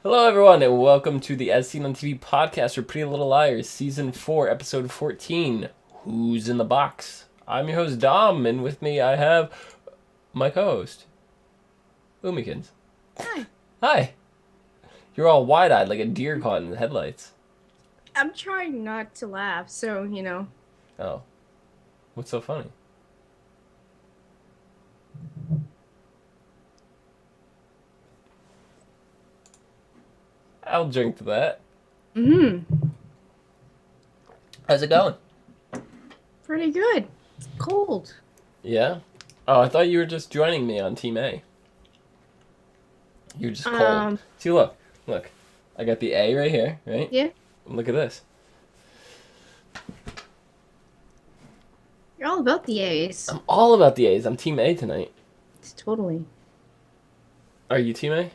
Hello, everyone, and welcome to the As Seen on TV podcast for Pretty Little Liars, Season 4, Episode 14, Who's in the Box? I'm your host, Dom, and with me I have my co-host, Omikins. Hi. Hi. You're all wide-eyed like a deer caught in the headlights. I'm trying not to laugh, so, Oh. What's so funny? I'll drink to that. How's it going? Pretty good. It's cold. Yeah? Oh, I thought you were just joining me on Team A. You're just cold. See, look. I got the A right here, right? Yeah. Look at this. You're all about the A's. I'm all about the A's. I'm Team A tonight. Totally. Are you Team A?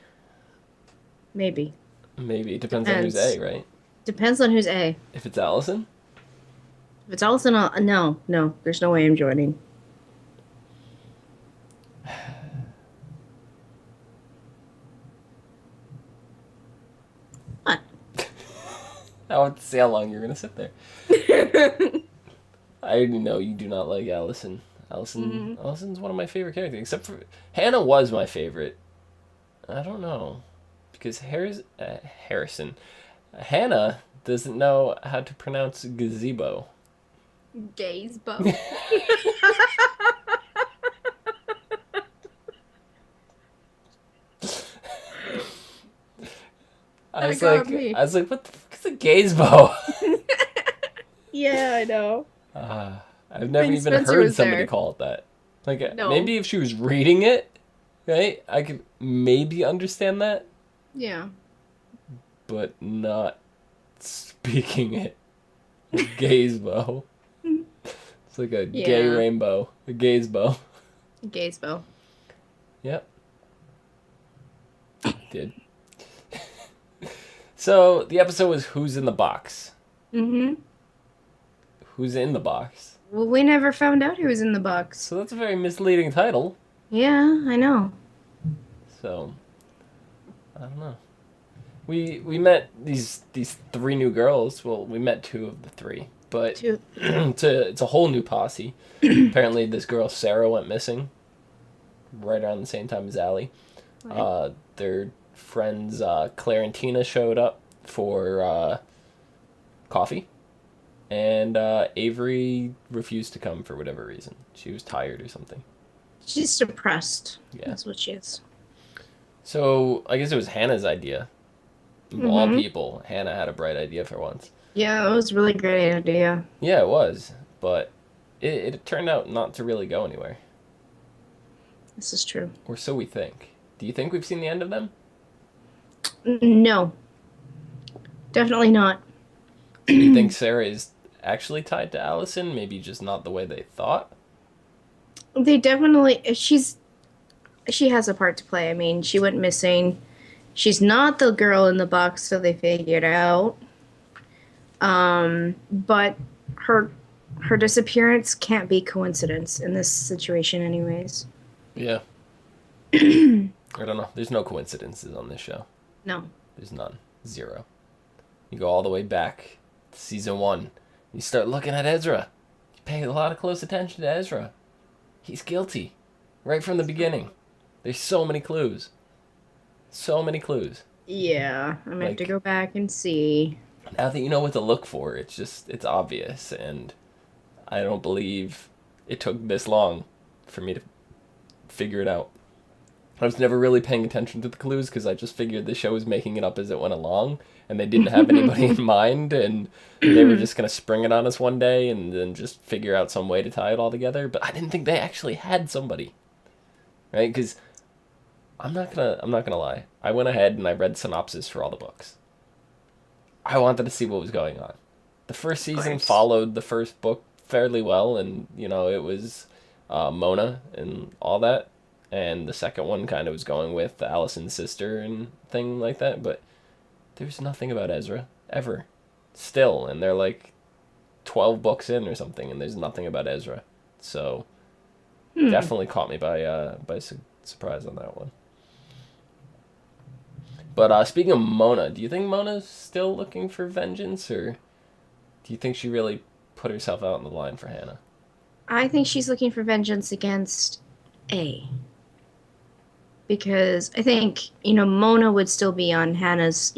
Maybe. Maybe. It depends on who's A, right? Depends on who's A. If it's Allison? If it's Allison, no. There's no way I'm joining. What? I want to see how long you're going to sit there. I already know you do not like Allison. Allison's one of my favorite characters, except for Hannah was my favorite. I don't know, because Hannah doesn't know how to pronounce gazebo. Gazebo. I was like, what the fuck is a gazebo? Yeah, I know. I've never even Spencer heard was somebody there. call it that. Like, No. maybe if she was reading it, right, I could maybe understand that, Yeah. but not speaking it. Gazebo. It's like a gay Yeah. rainbow. A gazebo. Gazebo. Yep. Did. So, the episode was Who's in the Box? Mm-hmm. Who's in the box? Well, we never found out who was in the box. So that's a very misleading title. Yeah, I know. So, I don't know. We met these three new girls. Well, we met two of the three, but it's a whole new posse. Apparently, this girl Sarah went missing right around the same time as Allie. Right. Their friends Claire and Tina showed up for coffee, and Avery refused to come for whatever reason. She was tired or something. She's depressed. Yeah. That's what she is. So I guess it was Hannah's idea. Of all people, Hannah had a bright idea for once. Yeah, that was a really great idea. Yeah, it was, but it turned out not to really go anywhere. This is true. Or so we think. Do you think we've seen the end of them? No. Definitely not. Do you think Sarah is actually tied to Allison? Maybe just not the way they thought? They definitely she has a part to play. I mean, she went missing. She's not the girl in the box, so they figured out. But her disappearance can't be coincidence in this situation anyways. Yeah. I don't know. There's no coincidences on this show. No. There's none. Zero. You go all the way back to season 1. You start looking at Ezra. You pay a lot of close attention to Ezra. He's guilty. Right from the beginning. There's so many clues. So many clues. Yeah, I'm gonna have to go back and see. Now that you know what to look for, it's obvious, and I don't believe it took this long for me to figure it out. I was never really paying attention to the clues because I just figured the show was making it up as it went along, and they didn't have anybody in mind, and they were just going to spring it on us one day and then just figure out some way to tie it all together. But I didn't think they actually had somebody, right? Because I'm not gonna lie. I went ahead and I read synopsis for all the books. I wanted to see what was going on. The first season followed the first book fairly well, and it was Mona and all that. And the second one kind of was going with Allison's sister and thing like that, but there's nothing about Ezra ever, still, and they're like 12 books in or something, and there's nothing about Ezra. So definitely caught me by surprise on that one. But speaking of Mona, do you think Mona's still looking for vengeance, or do you think she really put herself out on the line for Hannah? I think she's looking for vengeance against A. Because I think, Mona would still be on Hannah's,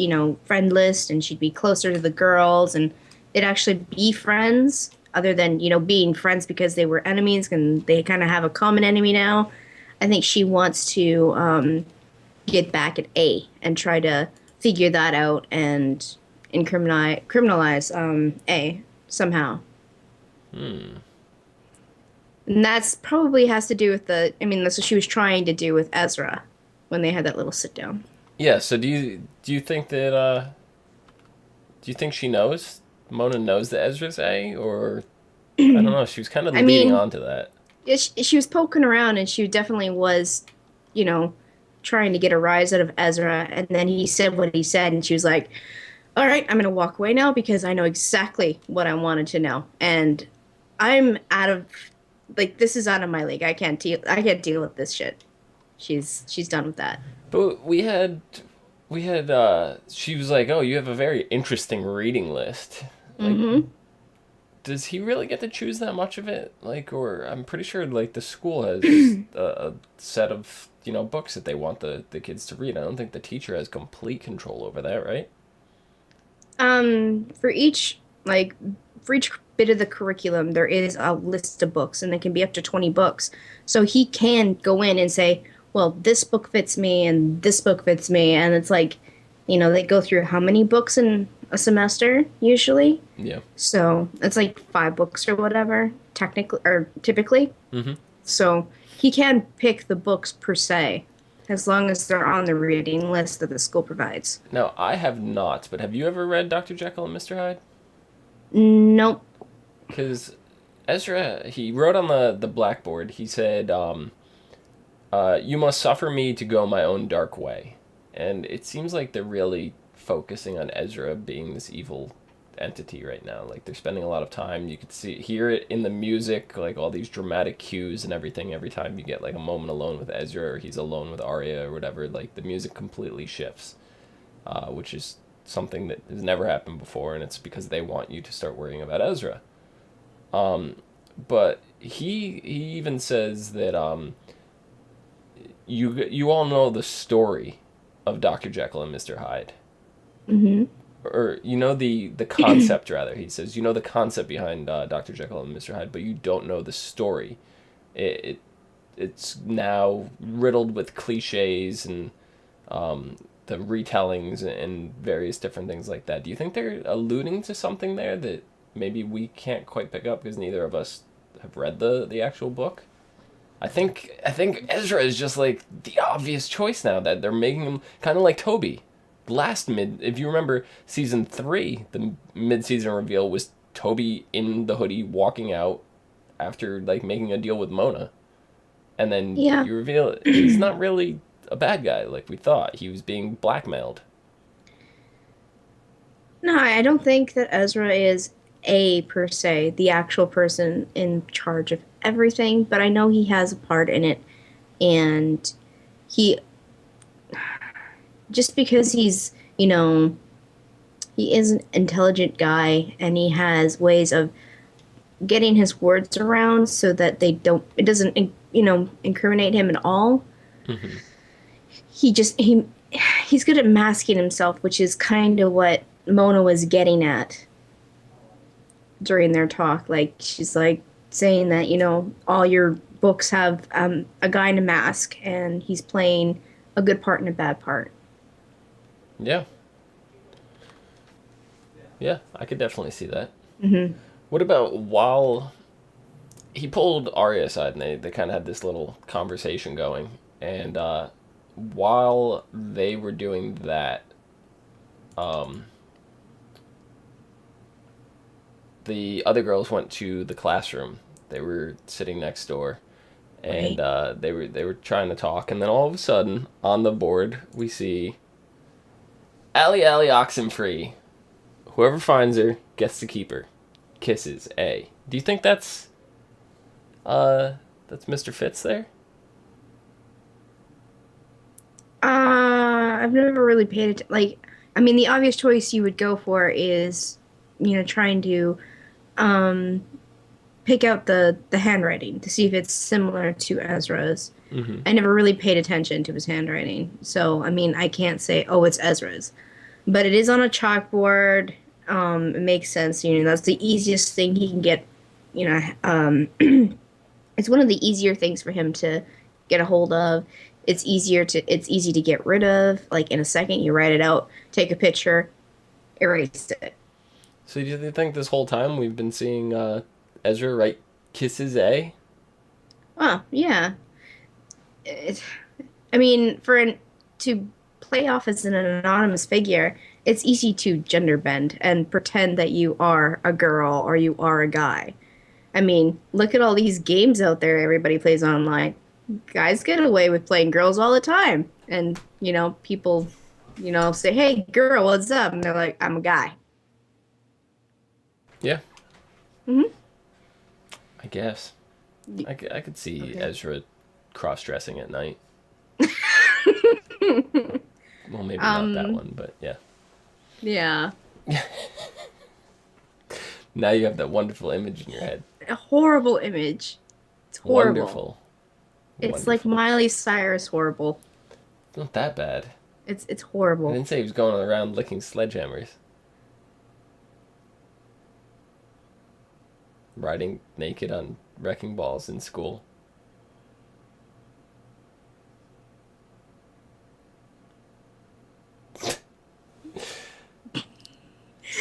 friend list and she'd be closer to the girls and they'd actually be friends other than, being friends because they were enemies and they kind of have a common enemy now. I think she wants to get back at A and try to figure that out and criminalize A somehow. And that's probably has to do with that's what she was trying to do with Ezra when they had that little sit down. Yeah, so do you think that do you think she knows? Mona knows that Ezra's A, or I don't know, she was kind of leading on to that. Yeah, she was poking around and she definitely was, trying to get a rise out of Ezra, and then he said what he said and she was like, all right, I'm gonna walk away now because I know exactly what I wanted to know. And I'm out of this is out of my league. I can't deal with this shit. She's done with that. But we had she was like, "Oh, you have a very interesting reading list." Like, does he really get to choose that much of it? Like, or I'm pretty sure like the school has a set of books that they want the kids to read. I don't think the teacher has complete control over that, right? For each bit of the curriculum, there is a list of books, and it can be up to 20 books. So he can go in and say, well, this book fits me, and this book fits me, and it's like, they go through how many books in a semester usually? Yeah. So it's like 5 books or whatever, technically or typically. Mm-hmm. So he can pick the books per se, as long as they're on the reading list that the school provides. Now, I have not, but have you ever read Dr. Jekyll and Mr. Hyde? Nope. Because Ezra, he wrote on the blackboard, he said, you must suffer me to go my own dark way. And it seems like they're really focusing on Ezra being this evil entity right now. Like, they're spending a lot of time. You could hear it in the music, like all these dramatic cues and everything. Every time you get like a moment alone with Ezra or he's alone with Arya or whatever, like the music completely shifts, which is something that has never happened before, and it's because they want you to start worrying about Ezra. But he even says that you all know the story of Dr. Jekyll and Mr. Hyde. Mm-hmm. Or the concept rather. He says the concept behind Dr. Jekyll and Mr. Hyde, but you don't know the story. It's now riddled with cliches and the retellings and various different things like that. Do you think they're alluding to something there that maybe we can't quite pick up because neither of us have read the actual book? I think Ezra is just like the obvious choice now, that they're making him kind of like Toby. If you remember season 3, the mid-season reveal was Toby in the hoodie walking out after like making a deal with Mona. And then you reveal he's not really a bad guy like we thought. He was being blackmailed. No, I don't think that Ezra is per se, the actual person in charge of everything, but I know he has a part in it. And just because he's, he is an intelligent guy and he has ways of getting his words around so that it doesn't, incriminate him at all. Mm-hmm. He's good at masking himself, which is kind of what Mona was getting at during their talk. Like, she's like saying that, all your books have a guy in a mask and he's playing a good part and a bad part. Yeah. Yeah, I could definitely see that. Mm-hmm. What about while he pulled Arya aside and they kind of had this little conversation going, and while they were doing that, the other girls went to the classroom. They were sitting next door, and they were trying to talk, and then all of a sudden on the board we see Allie Oxenfree. Whoever finds her gets to keep her. Kisses A. Do you think that's Mr. Fitz there? I've never really paid it. Like, I mean, the obvious choice you would go for is, trying to um, pick out the handwriting to see if it's similar to Ezra's. Mm-hmm. I never really paid attention to his handwriting, so I mean, I can't say, oh, it's Ezra's, but it is on a chalkboard. It makes sense. That's the easiest thing he can get. It's one of the easier things for him to get a hold of. It's easy to get rid of. Like in a second, you write it out, take a picture, erase it. So do you think this whole time we've been seeing Ezra write kisses A? Oh yeah. It, I mean, to play off as an anonymous figure, it's easy to gender bend and pretend that you are a girl or you are a guy. I mean, look at all these games out there everybody plays online. Guys get away with playing girls all the time. And, people, say, hey, girl, what's up? And they're like, I'm a guy. Yeah. Hmm. I guess. I could see Okay. Ezra cross-dressing at night. Well, maybe not that one, but yeah. Yeah. Now you have that wonderful image in your head. A horrible image. It's horrible. Wonderful. It's like Miley Cyrus horrible. It's not that bad. It's I horrible. didn't say he was going around licking sledgehammers. Riding naked on wrecking balls in school.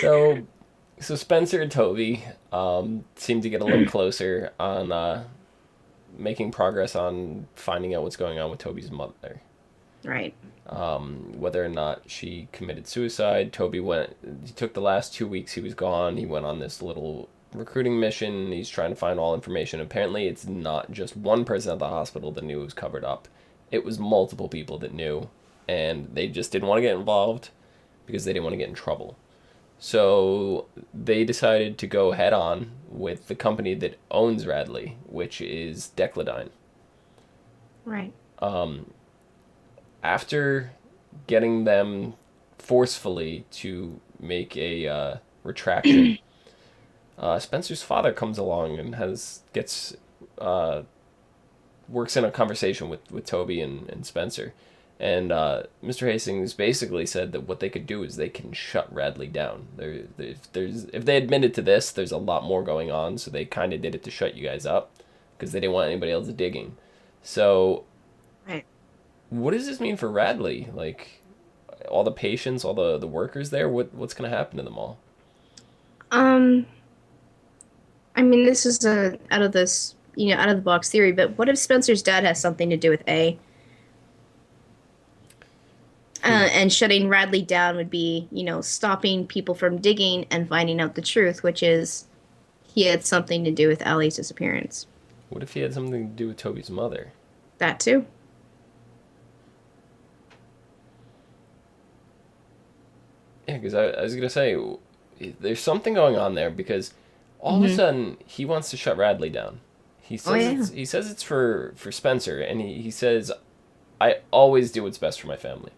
So Spencer and Toby seem to get a little closer on making progress on finding out what's going on with Toby's mother. Right. Whether or not she committed suicide. He took the last 2 weeks he was gone. He went on this little recruiting mission. He's trying to find all information. Apparently it's not just one person at the hospital that knew it was covered up. It was multiple people that knew, and they just didn't want to get involved because they didn't want to get in trouble. So they decided to go head on with the company that owns Radley, which is Decladine. Right. After getting them forcefully to make a retraction, Spencer's father comes along and works in a conversation with Toby and Spencer. And Mr. Hastings basically said that what they could do is they can shut Radley down. If they admitted to this, there's a lot more going on, so they kind of did it to shut you guys up because they didn't want anybody else digging. So, Right. what does this mean for Radley? Like, all the patients, all the workers there, what's going to happen to them all? I mean, this is out of the box theory, but what if Spencer's dad has something to do with A? And shutting Radley down would be, stopping people from digging and finding out the truth, which is he had something to do with Allie's disappearance. What if he had something to do with Toby's mother? That too. Yeah, because I was going to say, there's something going on there because all of a sudden he wants to shut Radley down. He says he says it's for Spencer, and he says, I always do what's best for my family.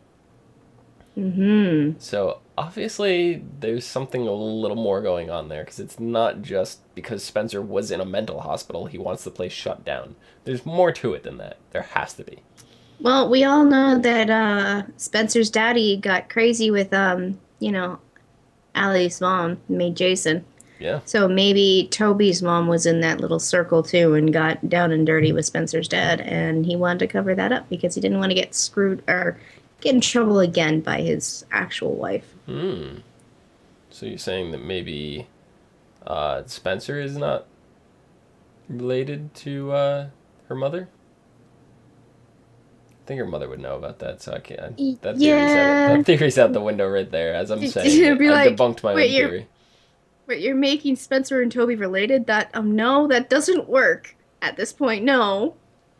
Mm-hmm. So obviously there's something a little more going on there because it's not just because Spencer was in a mental hospital he wants the place shut down. There's more to it than that. There has to be. Well, we all know that Spencer's daddy got crazy with Allie's mom, made Jason. Yeah. So maybe Toby's mom was in that little circle too and got down and dirty with Spencer's dad, and he wanted to cover that up because he didn't want to get screwed or get in trouble again by his actual wife. So you're saying that maybe Spencer is not related to her mother? I think her mother would know about that, so I can't. That theory's out the window right there. As I'm saying, I debunked my own theory. But you're making Spencer and Toby related? No, that doesn't work at this point. No,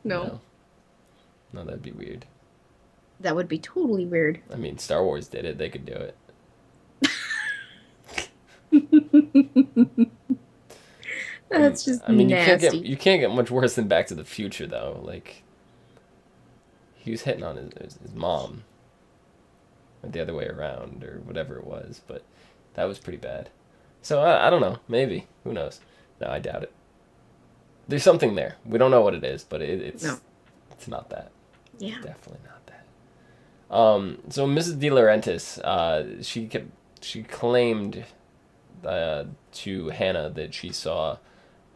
that'd be weird. That would be totally weird. I mean, Star Wars did it. They could do it. That's just nasty. You you can't get much worse than Back to the Future, though. Like, he was hitting on his mom. or the other way around, or whatever it was. But that was pretty bad. So I don't know. Maybe. Who knows? No, I doubt it. There's something there. We don't know what it is, but it's No. it's not that. Yeah. Definitely not that. So Mrs. De Laurentiis, she claimed to Hannah that she saw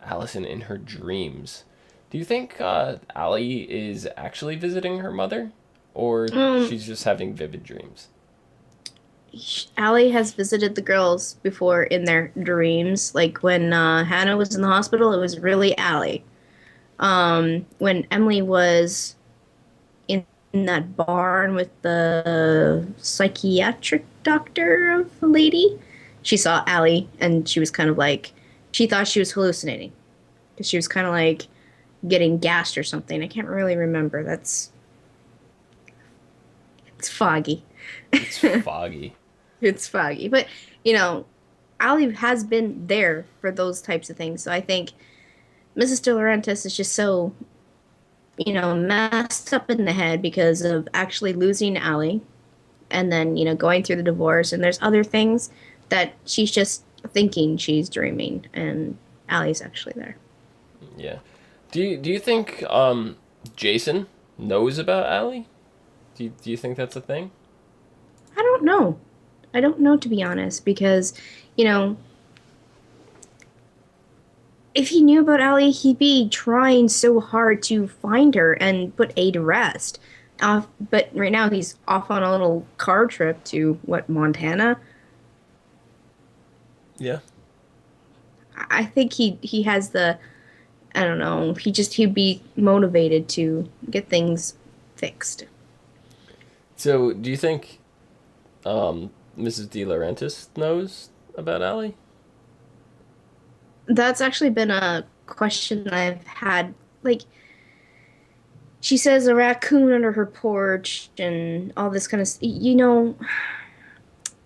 Allison in her dreams. Do you think Allie is actually visiting her mother, or she's just having vivid dreams? Allie has visited the girls before in their dreams. Like when Hannah was in the hospital, it was really Allie. When Emily was in that barn with the psychiatric doctor of the lady, she saw Allie and she was kind of like, she thought she was hallucinating. Because she was kind of like getting gassed or something. I can't really remember. It's foggy. It's foggy. It's foggy. But, Allie has been there for those types of things. So I think Mrs. De Laurentiis is just so, messed up in the head because of actually losing Allie and then, going through the divorce. And there's other things that she's just thinking she's dreaming. And Allie's actually there. Yeah. Do you think Jason knows about Allie? Do you think that's a thing? I don't know. I don't know, to be honest, because, if he knew about Allie, he'd be trying so hard to find her and put A to rest. But right now he's off on a little car trip to, Montana? Yeah. I think he has I don't know, he'd be motivated to get things fixed. So, do you think Mrs. De Laurentiis knows about Allie? That's actually been a question I've had. Like, she says a raccoon under her porch and all this kind of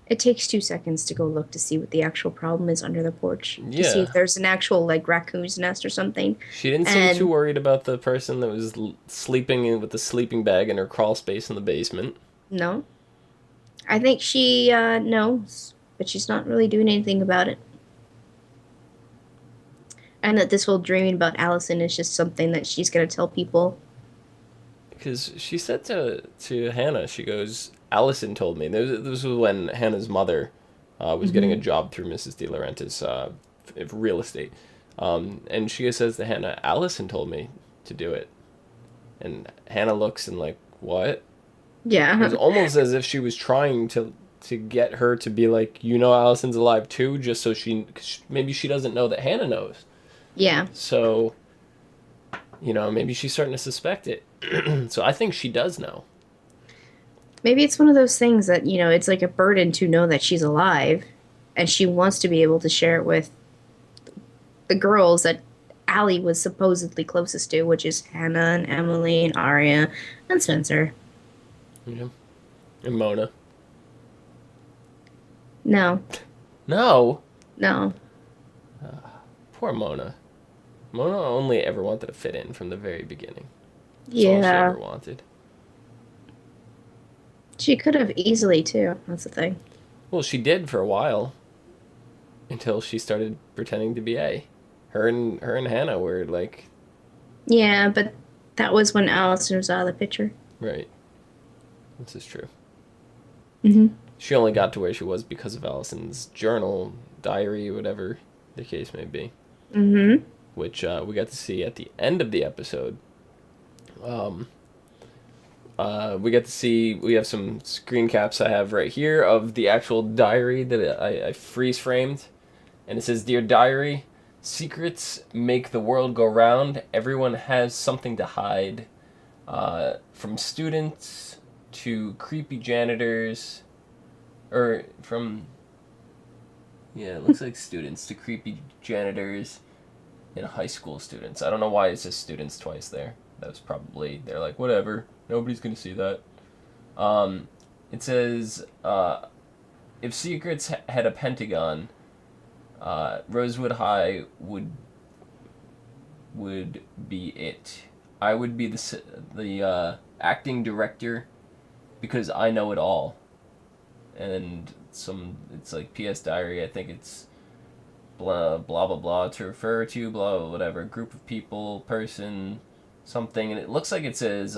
it takes 2 seconds to go look to see what the actual problem is under the porch. Yeah. To see if there's an actual, raccoon's nest or something. She didn't seem too worried about the person that was sleeping with the sleeping bag in her crawl space in the basement. No. I think she knows, but she's not really doing anything about it. And that this whole dreaming about Allison is just something that she's going to tell people. Because she said to Hannah, she goes, Allison told me. This was when Hannah's mother was getting a job through Mrs. De Laurentiis real estate. And she says to Hannah, Allison told me to do it. And Hannah looks and like, what? Yeah. It was almost as if she was trying to get her to be like, Allison's alive too, just so maybe she doesn't know that Hannah knows. Yeah. So, maybe she's starting to suspect it. So I think she does know. Maybe it's one of those things that, it's like a burden to know that she's alive, and she wants to be able to share it with the girls that Allie was supposedly closest to, which is Hannah and Emily and Aria and Spencer. Yeah. And Mona. No. No? No. Poor Mona. Mona only ever wanted to fit in from the very beginning. That's Yeah. all she ever wanted. She could have easily, too. That's the thing. Well, she did for a while. Until she started pretending to be A. Her and Hannah were like... Yeah, but that was when Allison was out of the picture. Right. This is true. Mm-hmm. She only got to where she was because of Allison's journal, diary, whatever the case may be. Mm-hmm. Which we got to see at the end of the episode. We get to see, we have some screen caps I have right here of the actual diary that I freeze framed. And it says, Dear Diary, secrets make the world go round. Everyone has something to hide. From students to creepy janitors. Or from... Yeah, it looks like students to creepy janitors and high school students. I don't know why it says students twice there. That was probably... They're like, whatever. Nobody's going to see that. It says, if secrets had a pentagon, Rosewood High would be it. I would be the acting director because I know it all. and it's like P.S. Diary. I think it's blah blah blah blah to refer to blah blah whatever group of people, person, something, and it looks like it says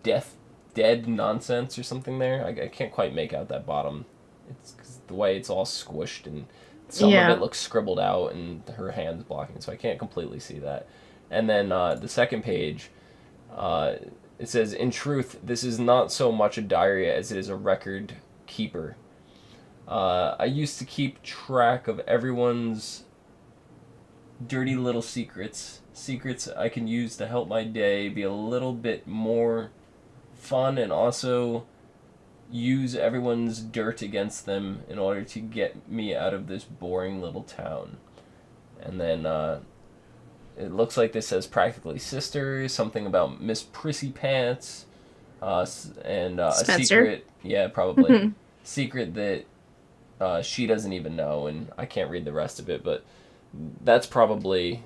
death dead nonsense or something there. I can't quite make out that bottom. It's 'cause the way it's all squished and some of Yeah. it looks scribbled out and her hand's blocking, so I can't completely see that. And then the second page, uh, it says, "In truth, this is not so much a diary as it is a record keeper. I used to keep track of everyone's dirty little secrets I can use to help my day be a little bit more fun and also use everyone's dirt against them in order to get me out of this boring little town." And then it looks like this says practically sisters, something about Miss Prissy Pants, and a Spencer. secret. Yeah, probably. Secret that she doesn't even know, and I can't read the rest of it, but that's probably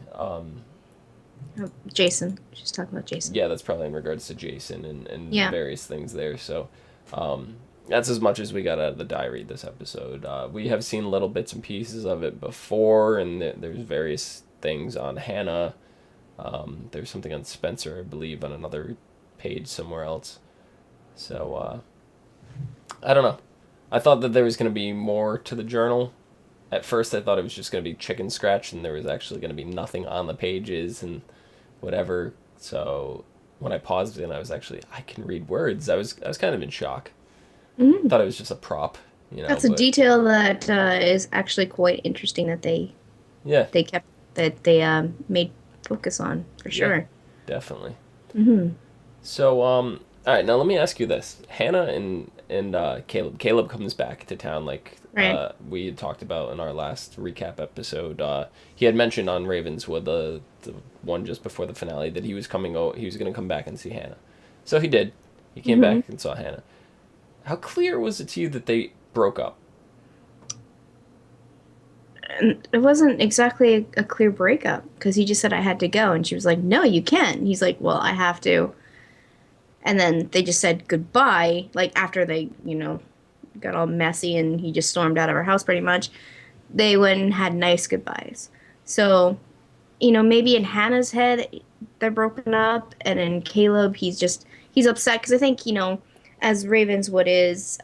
Jason. She's talking about Jason. yeah, that's probably in regards to Jason and Yeah. various things there. So that's as much as we got out of the diary this episode. We have seen little bits and pieces of it before, and there's various things on Hannah. There's something on Spencer, I believe, on another page somewhere else. So I don't know. I thought that there was going to be more to the journal. At first, I thought it was just going to be chicken scratch, and there was actually going to be nothing on the pages and whatever. So when I paused it, and I can read words. I was kind of in shock. Mm. Thought it was just a prop, you know. That's a but, detail that is actually quite interesting that yeah, they made focus on for sure. definitely. Hmm. So all right, now let me ask you this: Hannah and Caleb. Caleb comes back to town, like Right. we had talked about in our last recap episode. He had mentioned on Ravenswood, the one just before the finale, that he was coming. He was going to come back and see Hannah. So he did. He came back and saw Hannah. How clear was it to you that they broke up? And it wasn't exactly a clear breakup because he just said I had to go, and she was like, "No, you can't." He's like, "Well, I have to." And then they just said goodbye, like after they, got all messy and he just stormed out of her house pretty much. They went and had nice goodbyes. So, maybe in Hannah's head, they're broken up, and in Caleb, he's upset because I think, as Ravenswood is,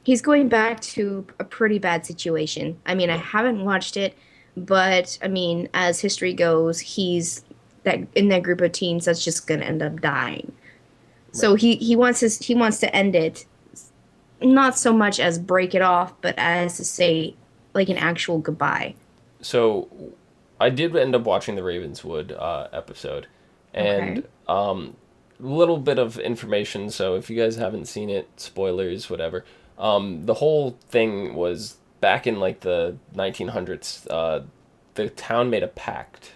he's going back to a pretty bad situation. I mean, I haven't watched it, but I mean, as history goes, he's that in that group of teens that's just gonna end up dying. So he wants to end it, not so much as break it off, but as to say like an actual goodbye. So I did end up watching the Ravenswood episode, and little bit of information. So if you guys haven't seen it, spoilers, whatever. The whole thing was back in like the 1900s. The town made a pact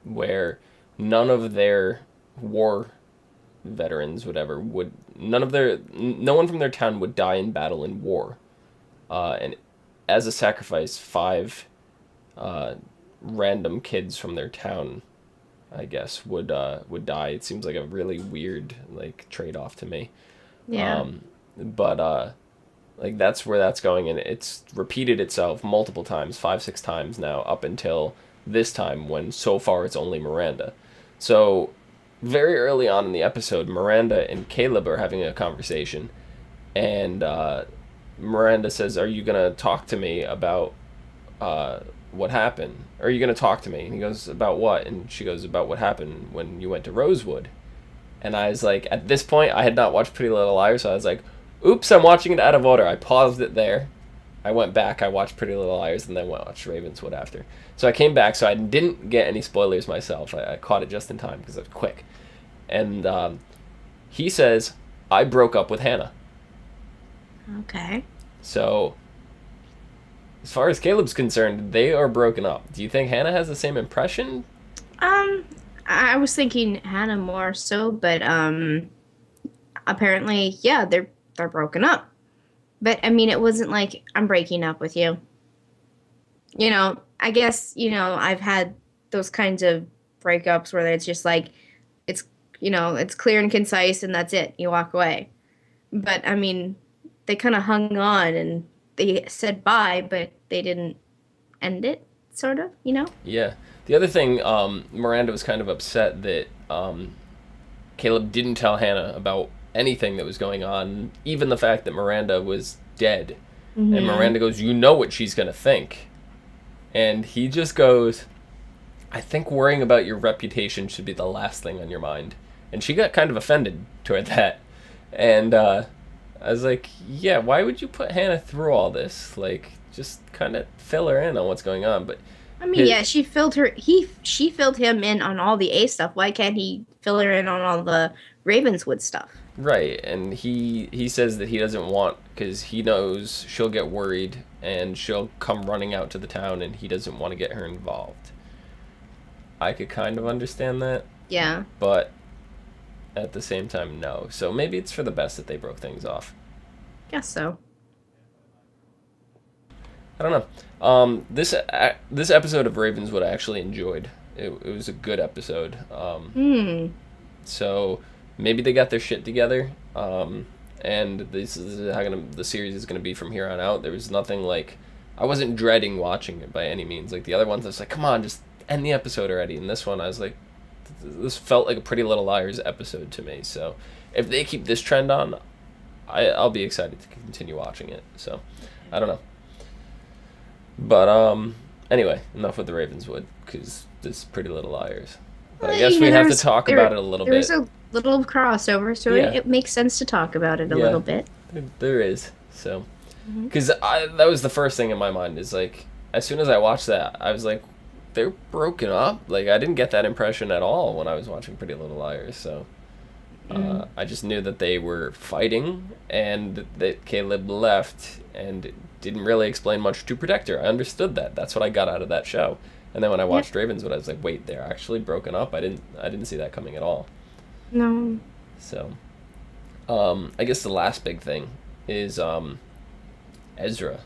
where none of their war veterans, whatever, no one from their town would die in battle in war. And as a sacrifice, 5 random kids from their town, I guess, would die. It seems like a really weird like trade off to me. Yeah. But like that's where that's going, and it's repeated itself multiple times, 5-6 times now, up until this time when so far it's only Miranda. So very early on in the episode, Miranda and Caleb are having a conversation, and Miranda says, "Are you gonna talk to me about what happened? Are you gonna talk to me?" And he goes, "About what?" And she goes, "About what happened when you went to Rosewood." And I was like, at this point, I had not watched Pretty Little Liars, so I was like, "Oops, I'm watching it out of order." I paused it there. I went back, I watched Pretty Little Liars, and then watched Ravenswood after. So I came back, so I didn't get any spoilers myself. I caught it just in time because it was quick. And he says, "I broke up with Hannah." Okay. So, as far as Caleb's concerned, they are broken up. Do you think Hannah has the same impression? I was thinking Hannah more so, but apparently, yeah, they're broken up. But I mean, it wasn't like I'm breaking up with you. I guess, I've had those kinds of breakups where it's just like it's it's clear and concise and that's it. You walk away. But I mean, they kind of hung on and they said bye, but they didn't end it, sort of, you know? Yeah. The other thing, Miranda was kind of upset that Caleb didn't tell Hannah about anything that was going on, even the fact that Miranda was dead. Mm-hmm. And Miranda goes, "You know what she's going to think." And he just goes, "I think worrying about your reputation should be the last thing on your mind." And she got kind of offended toward that. And I was like, yeah, why would you put Hannah through all this? Like, just kind of fill her in on what's going on. But I mean, yeah, she filled him in on all the A stuff. Why can't he fill her in on all the Ravenswood stuff? right, and he says that he doesn't want, because he knows she'll get worried and she'll come running out to the town, and he doesn't want to get her involved. I could kind of understand that, Yeah. but at the same time, no. So maybe it's for the best that they broke things off. Guess so. I don't know. This episode of Ravenswood I actually enjoyed. It was a good episode. So maybe they got their shit together. And this is how the series is gonna be from here on out. There was nothing like, I wasn't dreading watching it by any means. Like the other ones, I was like, come on, just end the episode already. And this one, I was like, this felt like a Pretty Little Liars episode to me. So if they keep this trend on, I'll be excited to continue watching it. So I don't know. But anyway, enough with the Ravenswood, because this is Pretty Little Liars. But I guess we have to talk about it a little bit. There's a little crossover, so Yeah. it makes sense to talk about it a little bit. There is. So, because that was the first thing in my mind, is like, as soon as I watched that, I was like, they're broken up. Like, I didn't get that impression at all when I was watching Pretty Little Liars. So I just knew that they were fighting and that Caleb left and didn't really explain much to protect her. I understood that. That's what I got out of that show. And then when I watched Ravenswood, I was like, wait, they're actually broken up? I didn't see that coming at all. No. So I guess the last big thing is Ezra.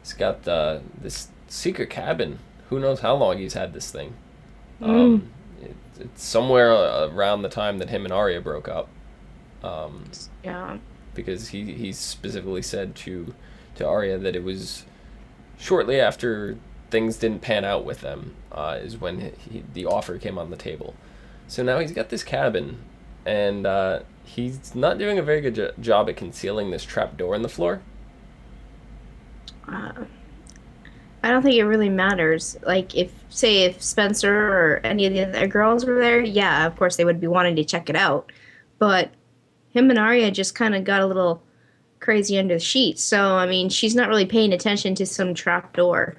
He's got this secret cabin. Who knows how long he's had this thing. It's somewhere around the time that him and Arya broke up. Yeah. Because he specifically said to Arya that it was shortly after things didn't pan out with them is when the offer came on the table. So now he's got this cabin, and he's not doing a very good job at concealing this trap door in the floor. I don't think it really matters. Like, if Spencer or any of the other girls were there, yeah, of course they would be wanting to check it out. But him and Arya just kind of got a little crazy under the sheets. So, I mean, she's not really paying attention to some trap door.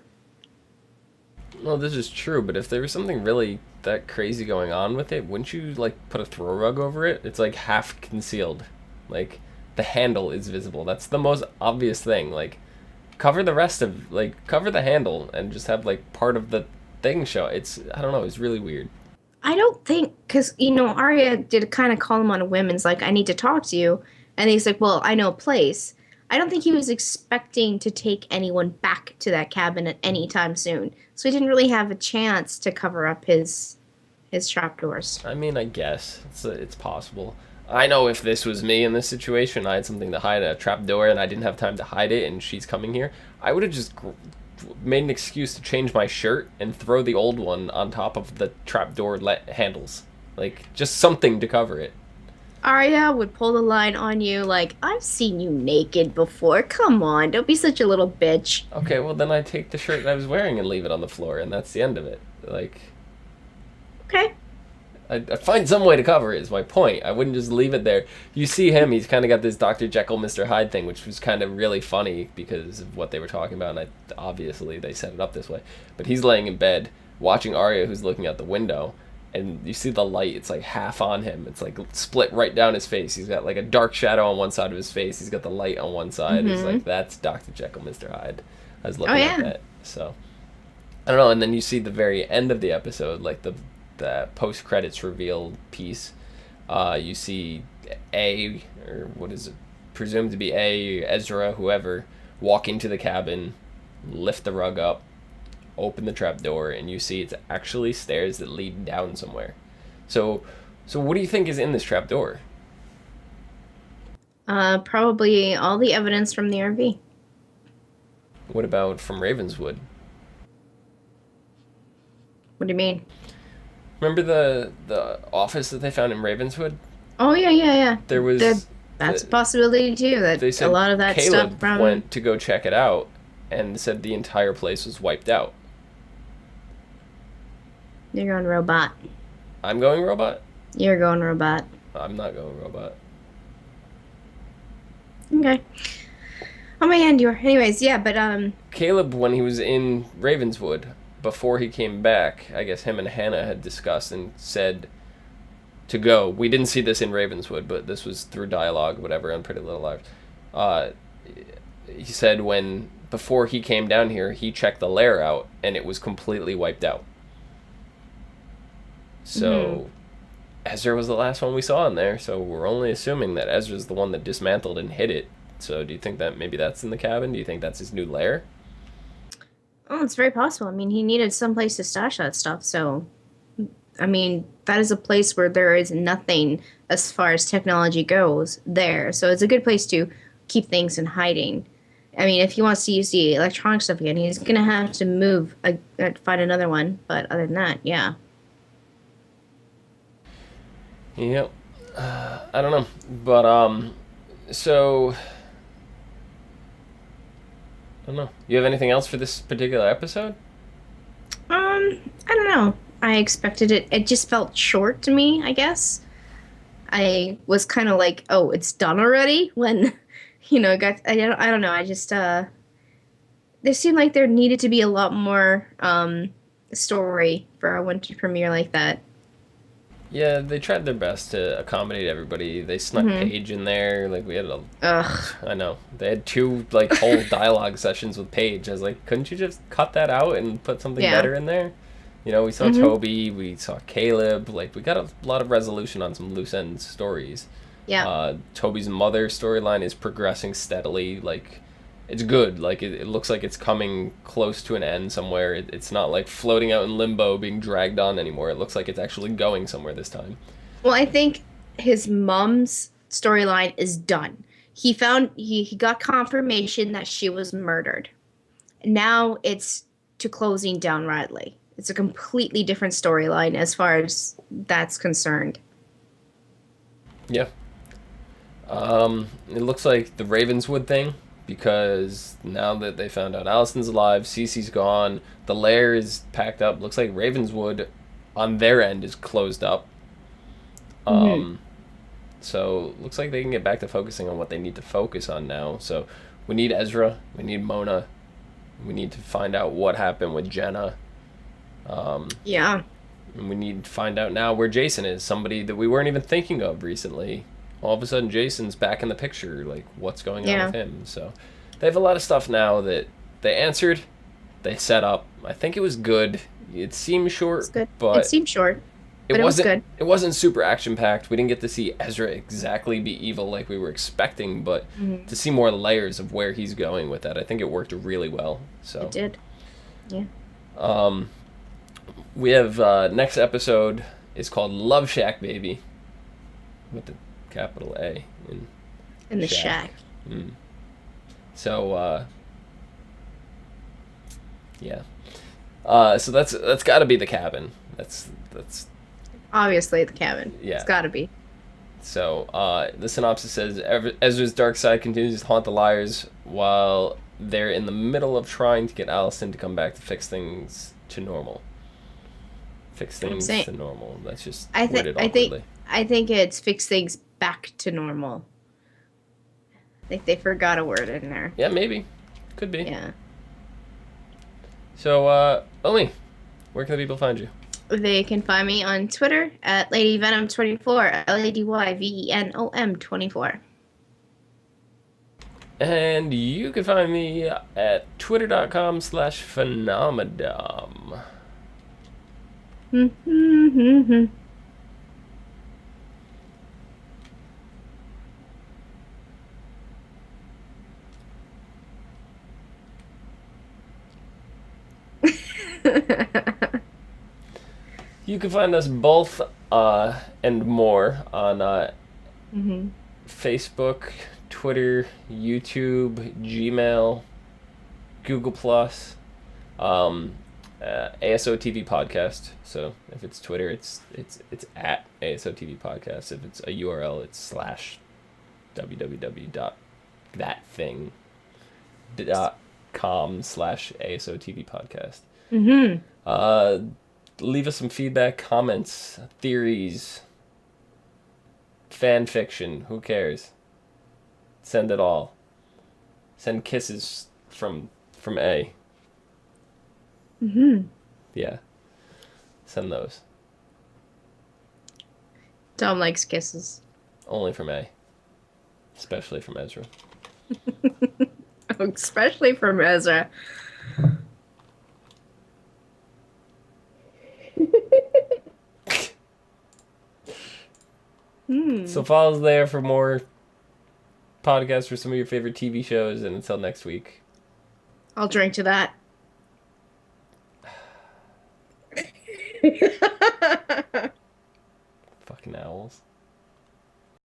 Well, this is true, but if there was something really that crazy going on with it, wouldn't you, like, put a throw rug over it? It's, like, half concealed. Like, the handle is visible. That's the most obvious thing. Like, cover the rest of, like, cover the handle and just have, like, part of the thing show. I don't know, it's really weird. I don't think, because, Arya did kind of call him on a whim and like, I need to talk to you. And he's like, well, I know a place. I don't think he was expecting to take anyone back to that cabin at any time soon. So he didn't really have a chance to cover up his trapdoors. I mean, I guess. It's possible. I know if this was me in this situation, I had something to hide, a trapdoor, and I didn't have time to hide it, and she's coming here, I would have just made an excuse to change my shirt and throw the old one on top of the trapdoor handles. Like, just something to cover it. Arya would pull the line on you like, I've seen you naked before. Come on, don't be such a little bitch. Okay, well then I take the shirt that I was wearing and leave it on the floor, and that's the end of it. Like, okay. I find some way to cover it is my point. I wouldn't just leave it there. You see him, he's kind of got this Dr. Jekyll, Mr. Hyde thing, which was kind of really funny because of what they were talking about, and obviously they set it up this way. But he's laying in bed, watching Arya, who's looking out the window, and you see the light, it's like half on him. It's like split right down his face. He's got like a dark shadow on one side of his face. He's got the light on one side. It's like, that's Dr. Jekyll, Mr. Hyde. I was looking at that. So, I don't know. And then you see the very end of the episode, like the post-credits reveal piece. You see or what is it? Presumed to be Ezra, whoever, walk into the cabin, lift the rug up, open the trapdoor, and you see it's actually stairs that lead down somewhere. So what do you think is in this trapdoor? Probably all the evidence from the RV. What about from Ravenswood? What do you mean? Remember the office that they found in Ravenswood? Oh yeah, yeah, yeah. There That was that's a possibility too. That they a said lot of that stuff Caleb from. went to go check it out and said the entire place was wiped out. You're going robot. I'm going robot? You're going robot. I'm not going robot. Okay. On my end, you're. Anyways, yeah, but Caleb, when he was in Ravenswood, before he came back, I guess him and Hannah had discussed and said to go. We didn't see this in Ravenswood, but this was through dialogue, whatever, on Pretty Little Liars. Uh, he said before he came down here, he checked the lair out, and it was completely wiped out. So, Ezra was the last one we saw in there, so we're only assuming that Ezra's the one that dismantled and hid it. So do you think that maybe that's in the cabin? Do you think that's his new lair? oh, it's very possible. I mean, he needed some place to stash that stuff, so I mean, that is a place where there is nothing as far as technology goes there. So it's a good place to keep things in hiding. I mean, if he wants to use the electronic stuff again, he's gonna have to move, find another one. But other than that, yeah. Yep. I don't know. But, so... I don't know. You have anything else for this particular episode? I don't know. I expected it. It just felt short to me, I guess. I was kind of like, oh, it's done already when, it got, I don't know. I just, there seemed like there needed to be a lot more, story for a winter premiere like that. Yeah, they tried their best to accommodate everybody. They snuck Paige in there. Like, we had Ugh. I know. They had two, like, whole dialogue sessions with Paige. I was like, couldn't you just cut that out and put something better in there? We saw Toby, we saw Caleb. Like, we got a lot of resolution on some loose end stories. Yeah. Toby's mother storyline is progressing steadily. Like, it's good. Like, it looks like it's coming close to an end somewhere. It's not, like, floating out in limbo, being dragged on anymore. It looks like it's actually going somewhere this time. Well, I think his mom's storyline is done. He got confirmation that she was murdered. Now it's to closing down Radley. It's a completely different storyline as far as that's concerned. Yeah. It looks like the Ravenswood thing, because now that they found out Allison's alive, Cece's gone, the lair is packed up. Looks like Ravenswood on their end is closed up. So looks like they can get back to focusing on what they need to focus on now. So we need Ezra, we need Mona, we need to find out what happened with Jenna. Yeah. And we need to find out now where Jason is, somebody that we weren't even thinking of recently. All of a sudden Jason's back in the picture, like what's going on with him. So they have a lot of stuff now that they answered, they set up. I think it was good. It seemed short, but it seemed short. But it was good. It wasn't super action packed. We didn't get to see Ezra exactly be evil like we were expecting, but to see more layers of where he's going with that, I think it worked really well. So it did. Yeah. We have next episode is called Love Shack Baby, with the capital A in the shack. So yeah. So that's got to be the cabin. That's obviously the cabin. Yeah. It's got to be. So the synopsis says Ezra's dark side continues to haunt the liars while they're in the middle of trying to get Allison to come back to fix things to normal. Fix things to normal. That's just worded awkwardly. I think it's fix things back to normal. I think they forgot a word in there. Yeah, maybe. Could be. Yeah. So, Omi, where can the people find you? They can find me on Twitter at LadyVenom24, LadyVenom24. And you can find me at twitter.com/phenomenadom. You can find us both and more on Facebook, Twitter, YouTube, Gmail, Google Plus, ASOTV podcast. So if it's Twitter, it's at ASOTV podcast. If it's a URL, it's slash www.thatthing.com/ASOTV podcast. Leave us some feedback, comments, theories, fan fiction. Who cares? Send it all. Send kisses from A. Yeah. Send those. Dom likes kisses. Only from A. Especially from Ezra. Especially from Ezra. So follow us there for more podcasts for some of your favorite TV shows, and until next week. I'll drink to that.